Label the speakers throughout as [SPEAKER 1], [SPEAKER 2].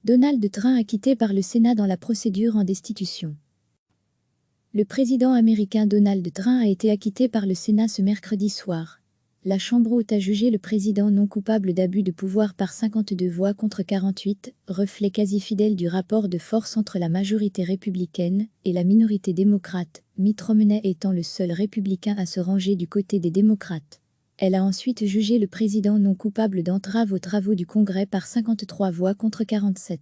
[SPEAKER 1] Donald Trump acquitté par le Sénat dans la procédure en destitution. Le président américain Donald Trump a été acquitté par le Sénat ce mercredi soir. La Chambre haute a jugé le président non coupable d'abus de pouvoir par 52 voix contre 48, reflet quasi fidèle du rapport de force entre la majorité républicaine et la minorité démocrate, Mitt Romney étant le seul républicain à se ranger du côté des démocrates. Elle a ensuite jugé le président non coupable d'entrave aux travaux du Congrès par 53 voix contre 47.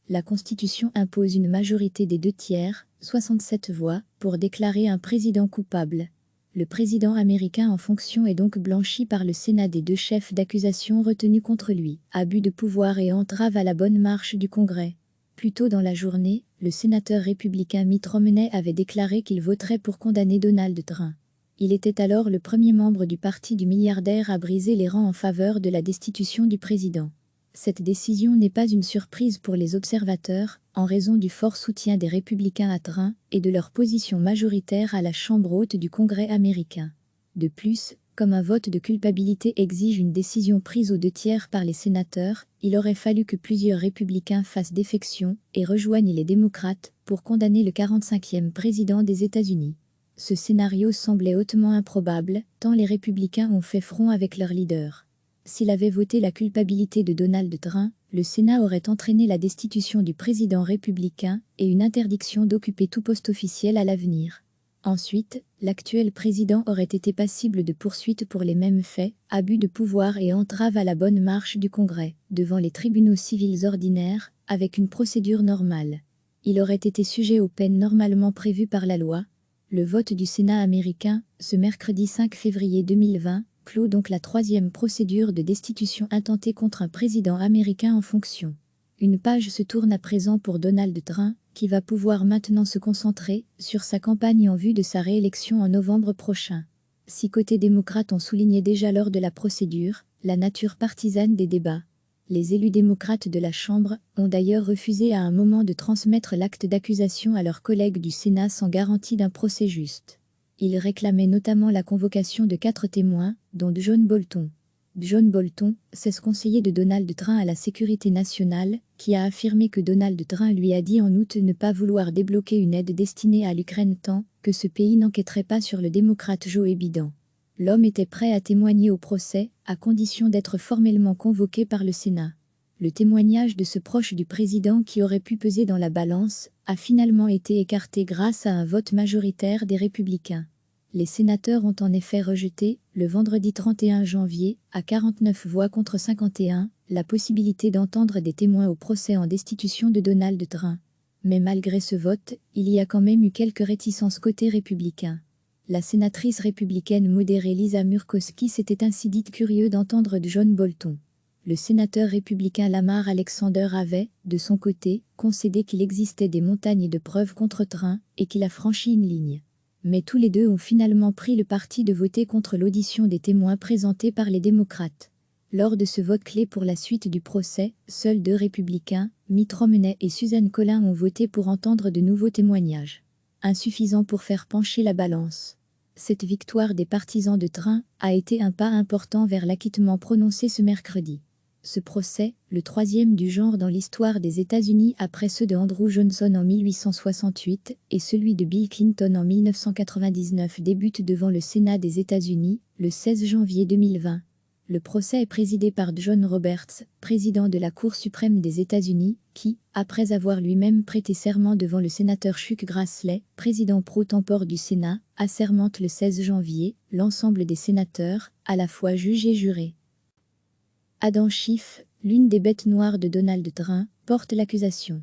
[SPEAKER 1] La Constitution impose une majorité des 2/3, 67 voix, pour déclarer un président coupable. Le président américain en fonction est donc blanchi par le Sénat des 2 chefs d'accusation retenus contre lui, abus de pouvoir et entrave à la bonne marche du Congrès. Plus tôt dans la journée, le sénateur républicain Mitt Romney avait déclaré qu'il voterait pour condamner Donald Trump. Il était alors le premier membre du parti du milliardaire à briser les rangs en faveur de la destitution du président. Cette décision n'est pas une surprise pour les observateurs, en raison du fort soutien des républicains à Trump et de leur position majoritaire à la Chambre haute du Congrès américain. De plus, comme un vote de culpabilité exige une décision prise aux 2/3 par les sénateurs, il aurait fallu que plusieurs républicains fassent défection et rejoignent les démocrates pour condamner le 45e président des États-Unis. Ce scénario semblait hautement improbable, tant les républicains ont fait front avec leur leader. S'il avait voté la culpabilité de Donald Trump, le Sénat aurait entraîné la destitution du président républicain et une interdiction d'occuper tout poste officiel à l'avenir. Ensuite, l'actuel président aurait été passible de poursuites pour les mêmes faits, abus de pouvoir et entrave à la bonne marche du Congrès, devant les tribunaux civils ordinaires, avec une procédure normale. Il aurait été sujet aux peines normalement prévues par la loi. Le vote du Sénat américain, ce mercredi 5 février 2020, clôt donc la 3e procédure de destitution intentée contre un président américain en fonction. Une page se tourne à présent pour Donald Trump, qui va pouvoir maintenant se concentrer sur sa campagne en vue de sa réélection en novembre prochain. Si côté démocrate on soulignait déjà lors de la procédure la nature partisane des débats. Les élus démocrates de la Chambre ont d'ailleurs refusé à un moment de transmettre l'acte d'accusation à leurs collègues du Sénat sans garantie d'un procès juste. Ils réclamaient notamment la convocation de 4 témoins, dont John Bolton. John Bolton, conseiller de Donald Trump à la sécurité nationale, qui a affirmé que Donald Trump lui a dit en août ne pas vouloir débloquer une aide destinée à l'Ukraine tant que ce pays n'enquêterait pas sur le démocrate Joe Biden. L'homme était prêt à témoigner au procès, à condition d'être formellement convoqué par le Sénat. Le témoignage de ce proche du président qui aurait pu peser dans la balance a finalement été écarté grâce à un vote majoritaire des républicains. Les sénateurs ont en effet rejeté, le vendredi 31 janvier, à 49 voix contre 51, la possibilité d'entendre des témoins au procès en destitution de Donald Trump. Mais malgré ce vote, il y a quand même eu quelques réticences côté républicain. La sénatrice républicaine modérée Lisa Murkowski s'était ainsi dite curieuse d'entendre John Bolton. Le sénateur républicain Lamar Alexander avait, de son côté, concédé qu'il existait des montagnes de preuves contre Trump et qu'il a franchi une ligne. Mais tous les deux ont finalement pris le parti de voter contre l'audition des témoins présentés par les démocrates. Lors de ce vote clé pour la suite du procès, seuls 2 républicains, Mitt Romney et Susan Collins ont voté pour entendre de nouveaux témoignages. Insuffisant pour faire pencher la balance. Cette victoire des partisans de Trump a été un pas important vers l'acquittement prononcé ce mercredi. Ce procès, le 3e du genre dans l'histoire des États-Unis après ceux de Andrew Johnson en 1868 et celui de Bill Clinton en 1999, débute devant le Sénat des États-Unis, le 16 janvier 2020. Le procès est présidé par John Roberts, président de la Cour suprême des États-Unis, qui, après avoir lui-même prêté serment devant le sénateur Chuck Grassley, président pro tempore du Sénat, assermente le 16 janvier l'ensemble des sénateurs, à la fois juges et jurés. Adam Schiff, l'une des bêtes noires de Donald Trump, porte l'accusation.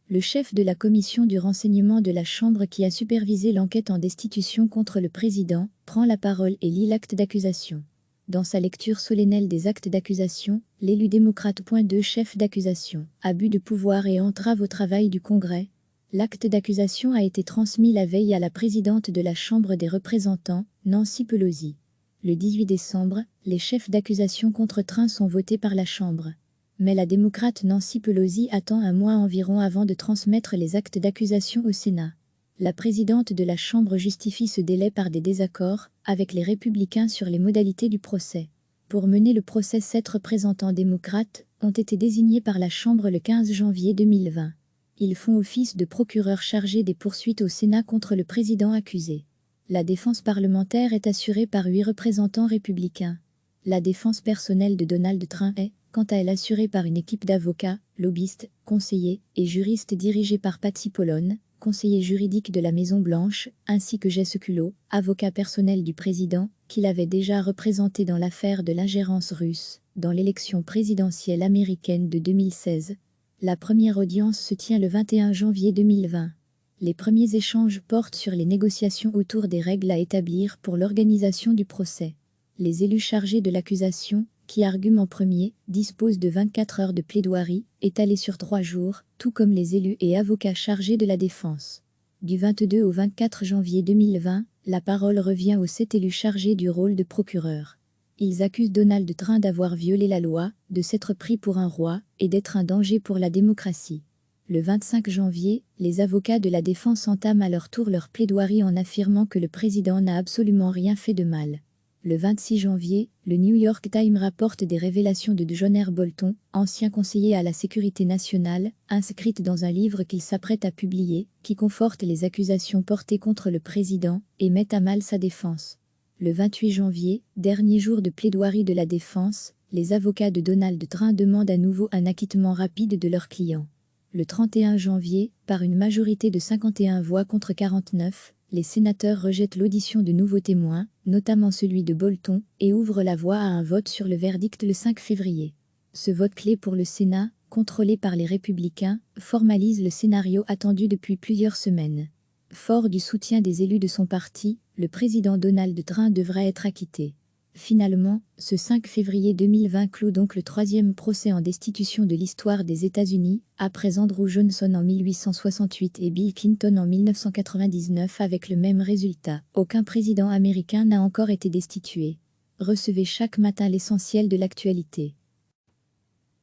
[SPEAKER 1] Le chef de la commission du renseignement de la Chambre qui a supervisé l'enquête en destitution contre le président, prend la parole et lit l'acte d'accusation. Dans sa lecture solennelle des actes d'accusation, l'élu démocrate pointe 2 chefs d'accusation, abus de pouvoir et entrave au travail du Congrès. L'acte d'accusation a été transmis la veille à la présidente de la Chambre des représentants, Nancy Pelosi. Le 18 décembre, les chefs d'accusation contre Trump sont votés par la Chambre. Mais la démocrate Nancy Pelosi attend un mois environ avant de transmettre les actes d'accusation au Sénat. La présidente de la Chambre justifie ce délai par des désaccords avec les républicains sur les modalités du procès. Pour mener le procès, 7 représentants démocrates ont été désignés par la Chambre le 15 janvier 2020. Ils font office de procureurs chargés des poursuites au Sénat contre le président accusé. La défense parlementaire est assurée par 8 représentants républicains. La défense personnelle de Donald Trump est, quant à elle, assurée par une équipe d'avocats, lobbyistes, conseillers et juristes dirigée par Patsy Pollon, conseiller juridique de la Maison-Blanche, ainsi que Jesse Cullo, avocat personnel du président, qui l'avait déjà représenté dans l'affaire de l'ingérence russe dans l'élection présidentielle américaine de 2016. La première audience se tient le 21 janvier 2020. Les premiers échanges portent sur les négociations autour des règles à établir pour l'organisation du procès. Les élus chargés de l'accusation, qui argument en premier, disposent de 24 heures de plaidoirie, étalées sur 3 jours, tout comme les élus et avocats chargés de la défense. Du 22 au 24 janvier 2020, la parole revient aux 7 élus chargés du rôle de procureur. Ils accusent Donald Trump d'avoir violé la loi, de s'être pris pour un roi et d'être un danger pour la démocratie. Le 25 janvier, les avocats de la défense entament à leur tour leur plaidoirie en affirmant que le président n'a absolument rien fait de mal. Le 26 janvier, le New York Times rapporte des révélations de John R. Bolton, ancien conseiller à la sécurité nationale, inscrites dans un livre qu'il s'apprête à publier, qui conforte les accusations portées contre le président et met à mal sa défense. Le 28 janvier, dernier jour de plaidoirie de la défense, les avocats de Donald Trump demandent à nouveau un acquittement rapide de leur client. Le 31 janvier, par une majorité de 51 voix contre 49, les sénateurs rejettent l'audition de nouveaux témoins, notamment celui de Bolton, et ouvrent la voie à un vote sur le verdict le 5 février. Ce vote clé pour le Sénat, contrôlé par les républicains, formalise le scénario attendu depuis plusieurs semaines. Fort du soutien des élus de son parti, le président Donald Trump devra être acquitté. Finalement, ce 5 février 2020 clôt donc le 3e procès en destitution de l'histoire des États-Unis, après Andrew Johnson en 1868 et Bill Clinton en 1999 avec le même résultat. Aucun président américain n'a encore été destitué. Recevez chaque matin l'essentiel de l'actualité.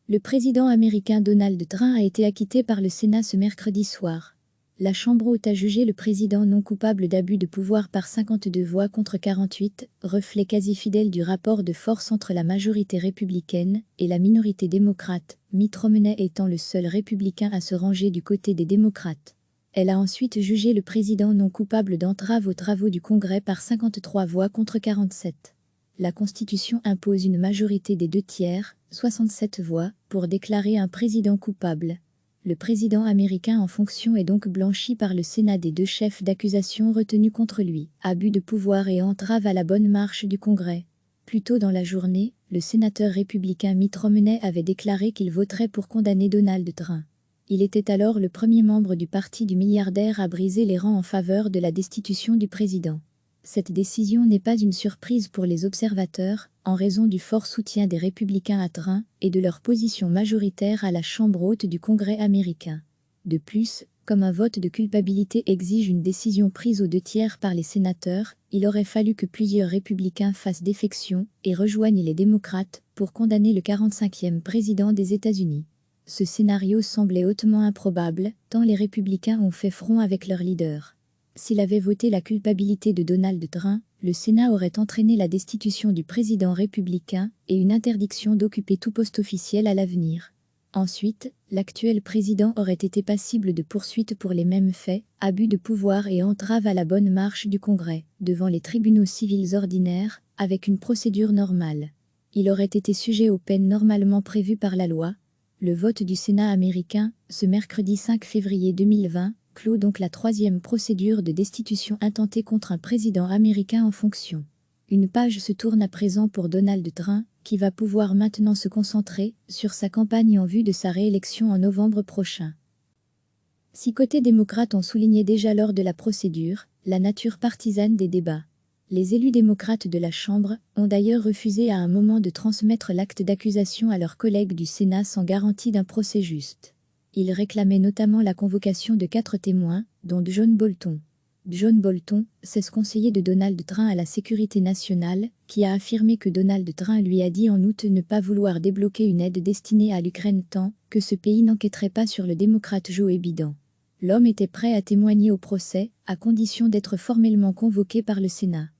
[SPEAKER 1] Le président américain Donald Trump a été acquitté par le Sénat ce mercredi soir. La Chambre haute a jugé le président non coupable d'abus de pouvoir par 52 voix contre 48, reflet quasi fidèle du rapport de force entre la majorité républicaine et la minorité démocrate, Mitt Romney étant le seul républicain à se ranger du côté des démocrates. Elle a ensuite jugé le président non coupable d'entrave aux travaux du Congrès par 53 voix contre 47. La Constitution impose une majorité des 2/3, 67 voix, pour déclarer un président coupable. Le président américain en fonction est donc blanchi par le Sénat des 2 chefs d'accusation retenus contre lui, abus de pouvoir et entrave à la bonne marche du Congrès. Plus tôt dans la journée, le sénateur républicain Mitt Romney avait déclaré qu'il voterait pour condamner Donald Trump. Il était alors le premier membre du parti du milliardaire à briser les rangs en faveur de la destitution du président. Cette décision n'est pas une surprise pour les observateurs, en raison du fort soutien des républicains à Trump et de leur position majoritaire à la Chambre haute du Congrès américain. De plus, comme un vote de culpabilité exige une décision prise aux 2/3 par les sénateurs, il aurait fallu que plusieurs républicains fassent défection et rejoignent les démocrates pour condamner le 45e président des États-Unis. Ce scénario semblait hautement improbable, tant les républicains ont fait front avec leur leader. S'il avait voté la culpabilité de Donald Trump, le Sénat aurait entraîné la destitution du président républicain et une interdiction d'occuper tout poste officiel à l'avenir. Ensuite, l'actuel président aurait été passible de poursuites pour les mêmes faits, abus de pouvoir et entrave à la bonne marche du Congrès, devant les tribunaux civils ordinaires, avec une procédure normale. Il aurait été sujet aux peines normalement prévues par la loi. Le vote du Sénat américain, ce mercredi 5 février 2020, clôt donc la 3e procédure de destitution intentée contre un président américain en fonction. Une page se tourne à présent pour Donald Trump, qui va pouvoir maintenant se concentrer sur sa campagne en vue de sa réélection en novembre prochain. Si côté démocrate on soulignait déjà lors de la procédure la nature partisane des débats. Les élus démocrates de la Chambre ont d'ailleurs refusé à un moment de transmettre l'acte d'accusation à leurs collègues du Sénat sans garantie d'un procès juste. Ils réclamaient notamment la convocation de 4 témoins, dont John Bolton. John Bolton, c'est ce conseiller de Donald Trump à la sécurité nationale, qui a affirmé que Donald Trump lui a dit en août ne pas vouloir débloquer une aide destinée à l'Ukraine tant que ce pays n'enquêterait pas sur le démocrate Joe Biden. L'homme était prêt à témoigner au procès, à condition d'être formellement convoqué par le Sénat.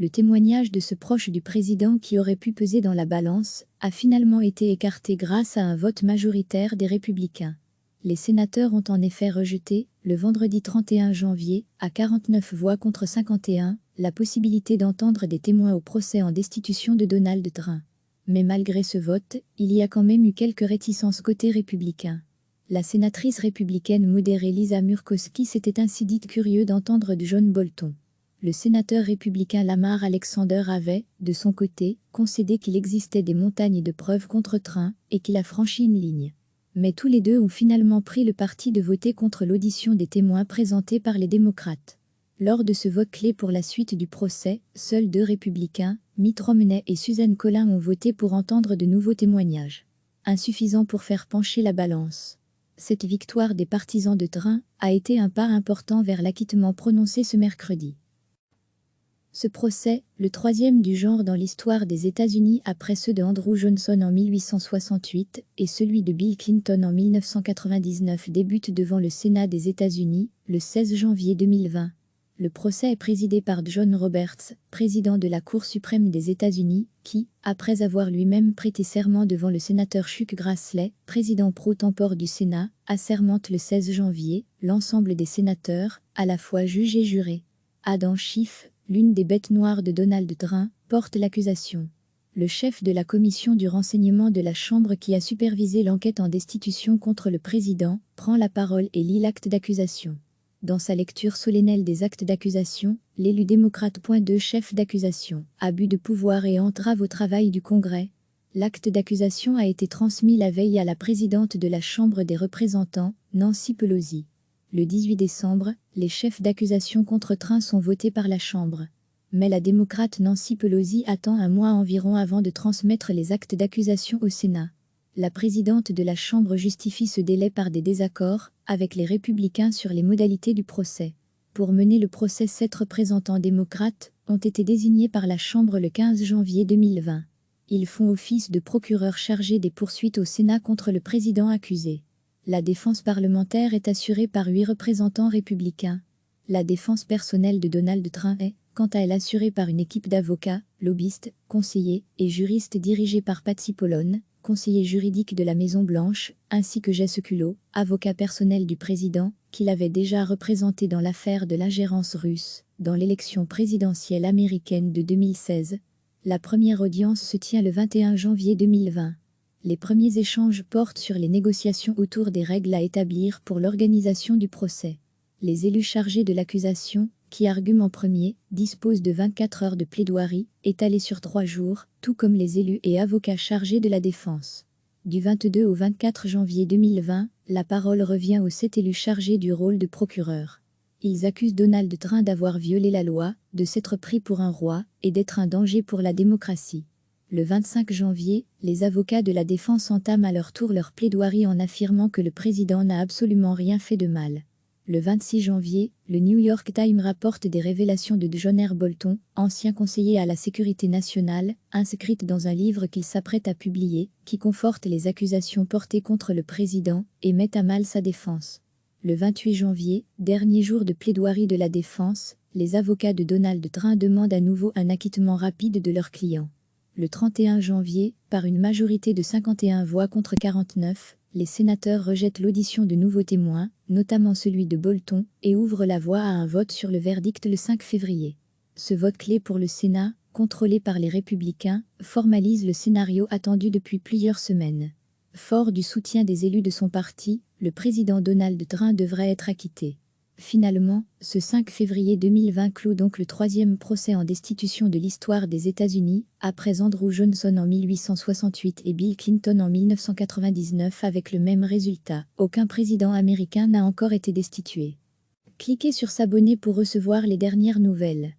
[SPEAKER 1] Le témoignage de ce proche du président qui aurait pu peser dans la balance a finalement été écarté grâce à un vote majoritaire des républicains. Les sénateurs ont en effet rejeté, le vendredi 31 janvier, à 49 voix contre 51, la possibilité d'entendre des témoins au procès en destitution de Donald Trump. Mais malgré ce vote, il y a quand même eu quelques réticences côté républicain. La sénatrice républicaine modérée Lisa Murkowski s'était ainsi dite curieux d'entendre de John Bolton. Le sénateur républicain Lamar Alexander avait, de son côté, concédé qu'il existait des montagnes de preuves contre Trump et qu'il a franchi une ligne. Mais tous les deux ont finalement pris le parti de voter contre l'audition des témoins présentés par les démocrates. Lors de ce vote clé pour la suite du procès, seuls 2 républicains, Mitt Romney et Susan Collins, ont voté pour entendre de nouveaux témoignages. Insuffisant pour faire pencher la balance. Cette victoire des partisans de Trump a été un pas important vers l'acquittement prononcé ce mercredi. Ce procès, le 3e du genre dans l'histoire des États-Unis après ceux de Andrew Johnson en 1868 et celui de Bill Clinton en 1999, débute devant le Sénat des États-Unis, le 16 janvier 2020. Le procès est présidé par John Roberts, président de la Cour suprême des États-Unis, qui, après avoir lui-même prêté serment devant le sénateur Chuck Grassley, président pro tempore du Sénat, assermente le 16 janvier l'ensemble des sénateurs, à la fois juges et jurés. Adam Schiff, l'une des bêtes noires de Donald Trump, porte l'accusation. Le chef de la commission du renseignement de la Chambre qui a supervisé l'enquête en destitution contre le président, prend la parole et lit l'acte d'accusation. Dans sa lecture solennelle des actes d'accusation, l'élu démocrate pointe 2 chefs d'accusation, abus de pouvoir et entrave au travail du Congrès. L'acte d'accusation a été transmis la veille à la présidente de la Chambre des représentants, Nancy Pelosi. Le 18 décembre, les chefs d'accusation contre Trump sont votés par la Chambre. Mais la démocrate Nancy Pelosi attend un mois environ avant de transmettre les actes d'accusation au Sénat. La présidente de la Chambre justifie ce délai par des désaccords avec les républicains sur les modalités du procès. Pour mener le procès, 7 représentants démocrates ont été désignés par la Chambre le 15 janvier 2020. Ils font office de procureurs chargés des poursuites au Sénat contre le président accusé. La défense parlementaire est assurée par 8 représentants républicains. La défense personnelle de Donald Trump est, quant à elle, assurée par une équipe d'avocats, lobbyistes, conseillers et juristes dirigée par Patsy Pollon, conseiller juridique de la Maison-Blanche, ainsi que Jesse Cullo, avocat personnel du président, qui l'avait déjà représenté dans l'affaire de l'ingérence russe, dans l'élection présidentielle américaine de 2016. La première audience se tient le 21 janvier 2020. Les premiers échanges portent sur les négociations autour des règles à établir pour l'organisation du procès. Les élus chargés de l'accusation, qui argument en premier, disposent de 24 heures de plaidoirie, étalées sur 3 jours, tout comme les élus et avocats chargés de la défense. Du 22 au 24 janvier 2020, la parole revient aux 7 élus chargés du rôle de procureur. Ils accusent Donald Trump d'avoir violé la loi, de s'être pris pour un roi, et d'être un danger pour la démocratie. Le 25 janvier, les avocats de la défense entament à leur tour leur plaidoirie en affirmant que le président n'a absolument rien fait de mal. Le 26 janvier, le New York Times rapporte des révélations de John R. Bolton, ancien conseiller à la sécurité nationale, inscrites dans un livre qu'il s'apprête à publier, qui conforte les accusations portées contre le président et met à mal sa défense. Le 28 janvier, dernier jour de plaidoirie de la défense, les avocats de Donald Trump demandent à nouveau un acquittement rapide de leur client. Le 31 janvier, par une majorité de 51 voix contre 49, les sénateurs rejettent l'audition de nouveaux témoins, notamment celui de Bolton, et ouvrent la voie à un vote sur le verdict le 5 février. Ce vote clé pour le Sénat, contrôlé par les républicains, formalise le scénario attendu depuis plusieurs semaines. Fort du soutien des élus de son parti, le président Donald Trump devrait être acquitté. Finalement, ce 5 février 2020 clôt donc le 3e procès en destitution de l'histoire des États-Unis, après Andrew Johnson en 1868 et Bill Clinton en 1999 avec le même résultat. Aucun président américain n'a encore été destitué. Cliquez sur s'abonner pour recevoir les dernières nouvelles.